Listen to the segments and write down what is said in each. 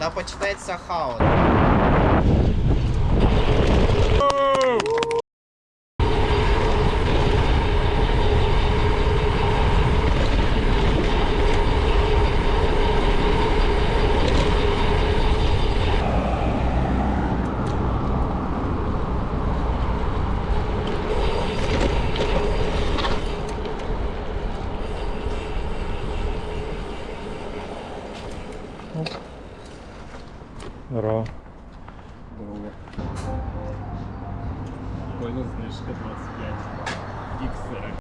Та почнеться хаос. Здорово. Здорово. Прикольно, знижка 25 XR.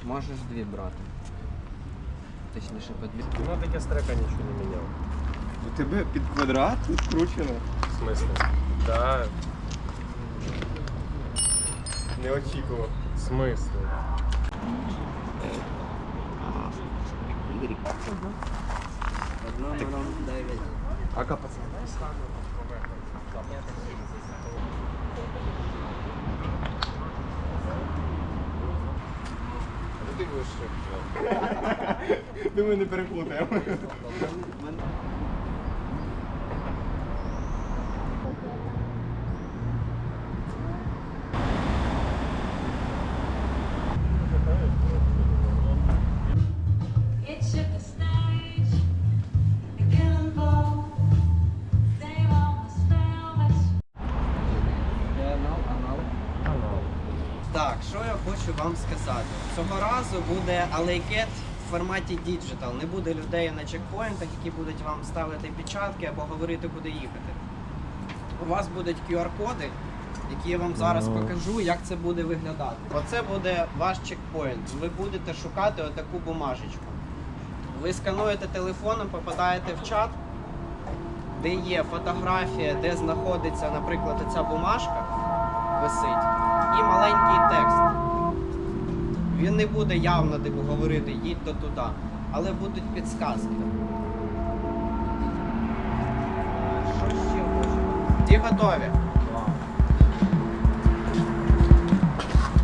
Можеш дві брати. Точніше по дві. Ну таке стрека нічого не міняв. У тебе під квадрат відкручено? В смысле? Да. Не очікував. В смысле? Одно 9. Ака, пацан. Ти вище. Думаю, не переплутаємо. It shook the stage, the killing ball. They almost fell, but Так, що я хочу вам сказати. Цього разу буде алейкет в форматі діджитал. Не буде людей на чекпоінтах, які будуть вам ставити печатки або говорити, куди їхати. У вас будуть QR-коди, які я вам зараз покажу, як це буде виглядати. Оце буде ваш чекпоінт. Ви будете шукати отаку бумажечку. Ви скануєте телефоном, попадаєте в чат, де є фотографія, де знаходиться, наприклад, ця бумажка висить, і маленький текст. Він не буде явно типу, говорити їдьте туди, але будуть підсказки. Що ще хочемо? Ті готові?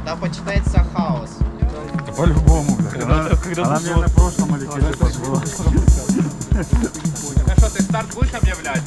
Та почнеться хаос. По-любому, блядь. Она мне на прошлом аликете позвала. А що, ти старт будеш об'являти?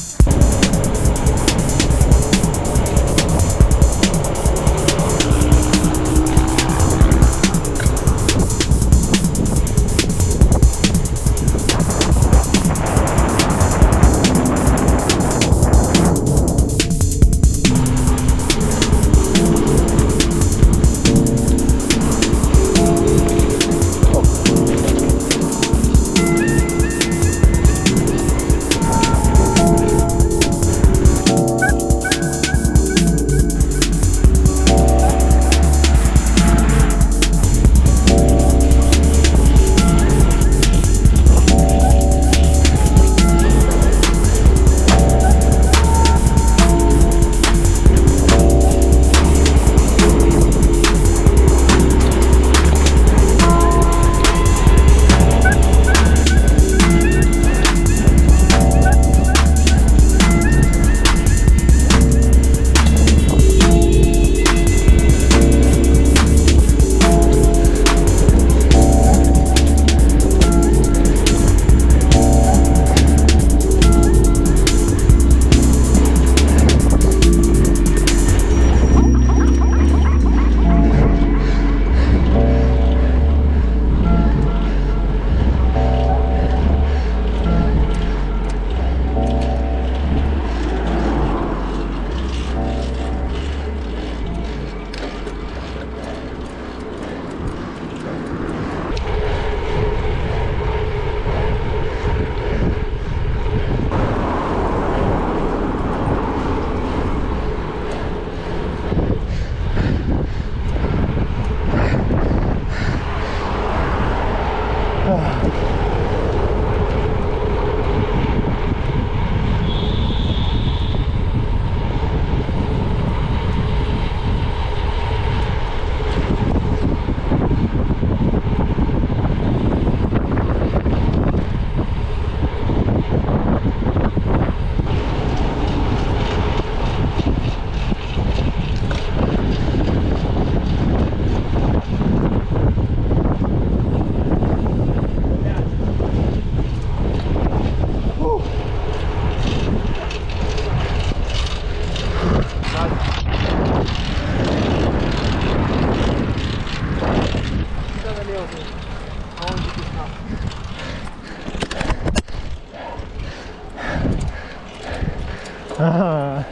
Ага.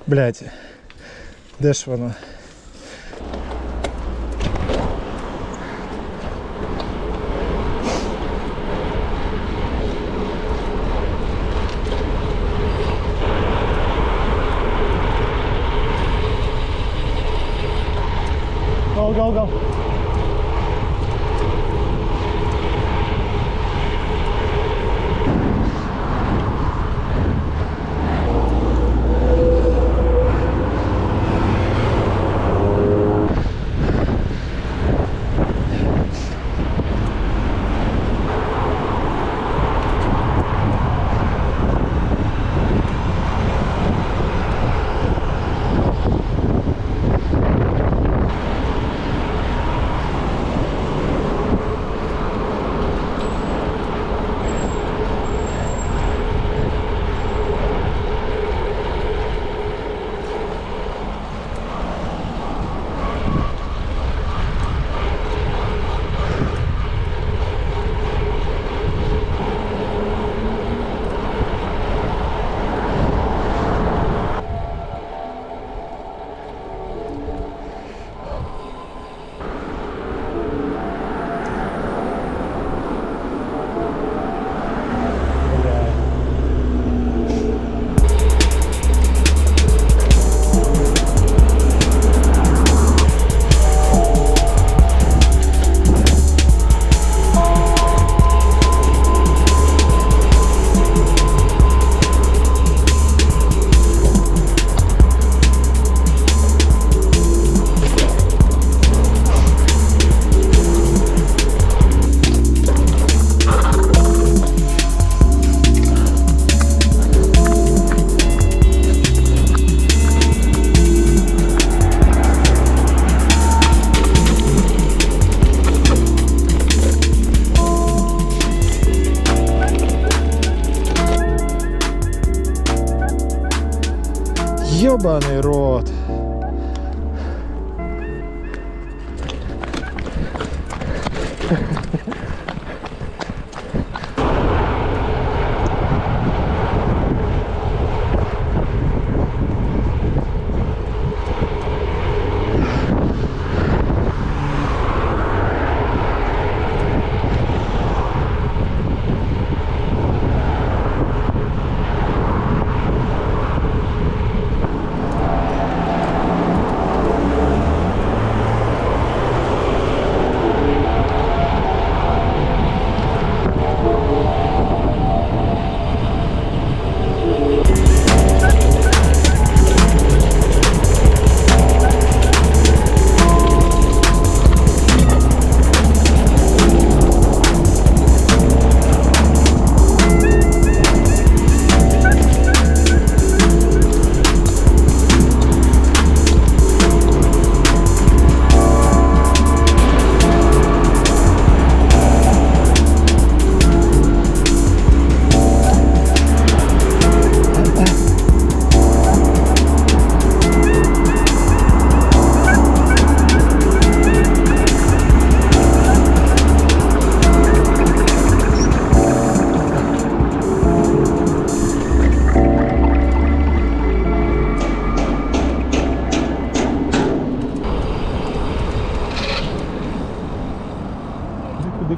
Блять. Де ж воно? Go, go, go. Ёбаный рот.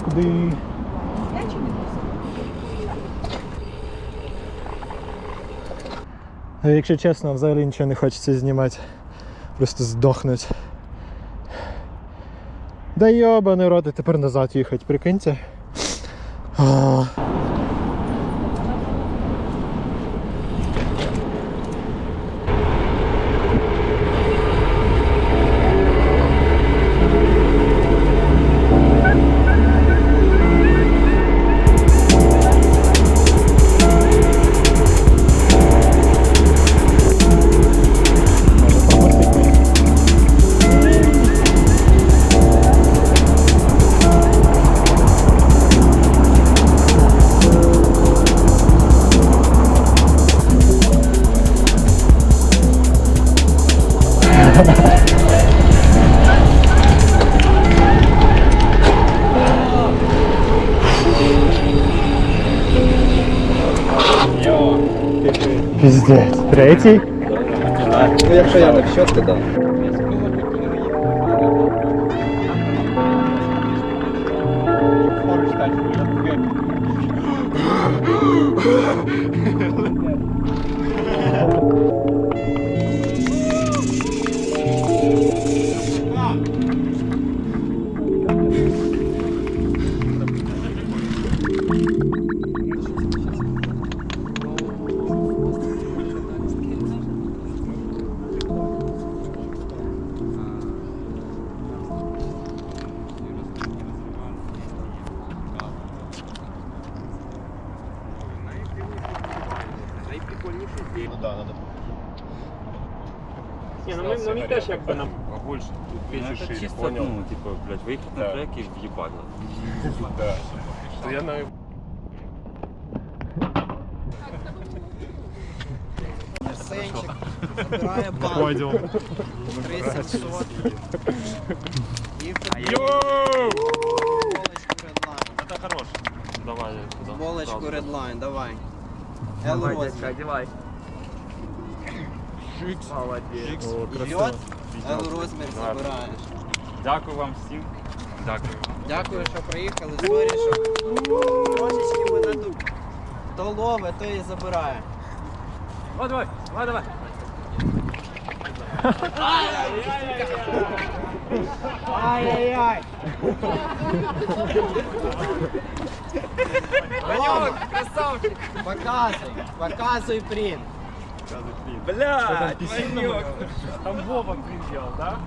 Куди? Якщо чесно, взагалі нічого не хочеться знімати. Просто здохнуть. Да йобаний рот, і тепер назад їхати, прикиньте. Піздець. Третій? Ну якщо я не в счет, то да. Не, ну мы теж якби нам больше тут Ну, більше это шире, чисто, понял? ну, типа, блядь, выехать на Да. трек и въебать. Да. То я на Арсенчик забирає банк. 3700. І Йоу! футболочку Redline. Это хорош. Давай туда. Футболочку Redline, давай. L розмір. одевай. Ідет, L розмір забираєш. Дякую вам всім. Дякую. Дякую, що приїхали. Сорі, що трошечки мене тут то лове, то і забирає. Давай, давай, давай. Ай-яй-яй! Ваньок, красавчик! Показуй принт. Блядь, Ванек. Там Вова блин делал, да?